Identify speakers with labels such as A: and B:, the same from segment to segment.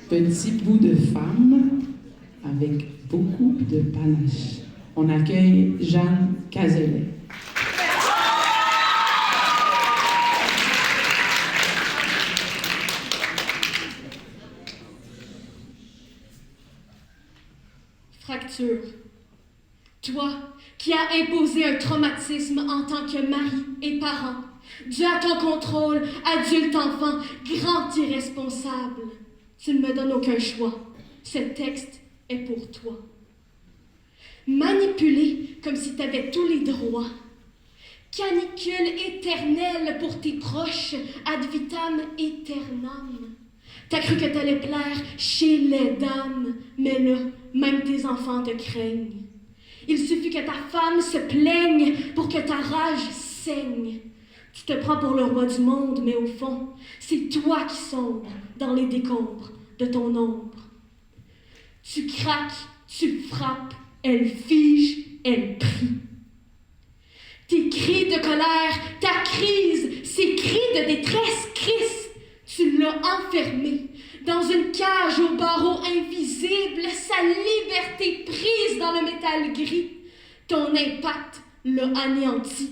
A: Petit bout de femme avec beaucoup de panache. On accueille Jeanne Cazelet.
B: Fracture. Toi qui as imposé un traumatisme en tant que mari et parent, dû à ton contrôle, adulte-enfant, grand irresponsable. Tu ne me donnes aucun choix. Ce texte est pour toi. Manipulé comme si tu avais tous les droits. Canicule éternelle pour tes proches, ad vitam aeternam. T'as cru que t'allais plaire chez les dames, mais là, même tes enfants te craignent. Il suffit que ta femme se plaigne pour que ta rage saigne. Tu te prends pour le roi du monde, mais au fond, c'est toi qui sombres dans les décombres de ton ombre. Tu craques, tu frappes, elle fige, elle prie. Tes cris de colère, ta crise, ces cris de détresse, Christ, tu l'as enfermé dans une cage aux barreaux invisibles, sa liberté prise dans le métal gris. Ton impact l'a anéanti,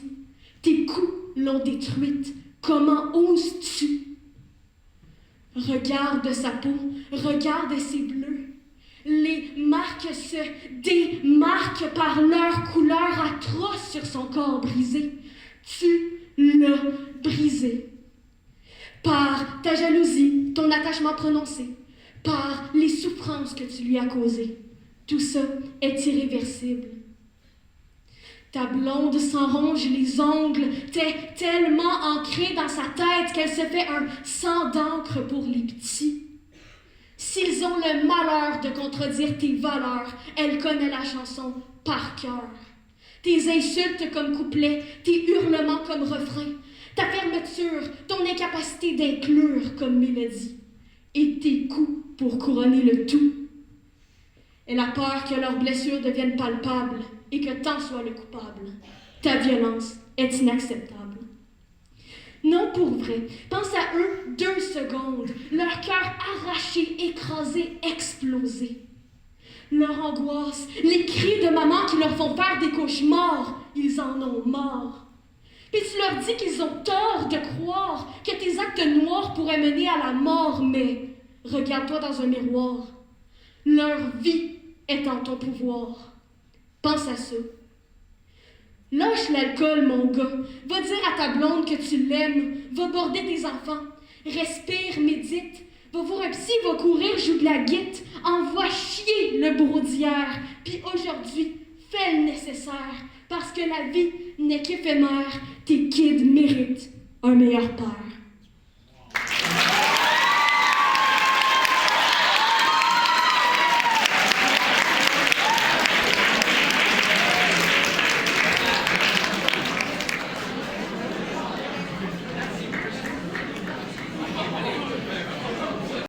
B: tes coups l'ont détruite. Comment oses-tu? Regarde sa peau, regarde ses bleus. Les marques se démarquent par leur couleur atroce sur son corps brisé. Tu l'as brisé. Par ta jalousie, ton attachement prononcé, par les souffrances que tu lui as causées. Tout ça est irréversible. Ta blonde s'en ronge les ongles, t'es tellement ancrée dans sa tête qu'elle se fait un sang d'encre pour les petits. S'ils ont le malheur de contredire tes valeurs, elle connaît la chanson par cœur. Tes insultes comme couplet, tes hurlements comme refrain, ta fermeture, ton incapacité d'inclure comme mélodie, et tes coups pour couronner le tout. Elle a peur que leurs blessures deviennent palpables et que t'en sois le coupable. Ta violence est inacceptable. Non, pour vrai, pense à eux 2 secondes, leur cœur arraché, écrasé, explosé. Leur angoisse, les cris de maman qui leur font faire des cauchemars, ils en ont marre. Puis tu leur dis qu'ils ont tort de croire que tes actes noirs pourraient mener à la mort, mais regarde-toi dans un miroir. Leur vie est en ton pouvoir. Pense à ça. Lâche l'alcool, mon gars. Va dire à ta blonde que tu l'aimes. Va border tes enfants. Respire, médite. Va voir un psy, va courir, joue de la guitare. Envoie chier le bourreau d'hier. Puis aujourd'hui, fais le nécessaire. Parce que la vie n'est qu'éphémère. Tes kids méritent un meilleur père.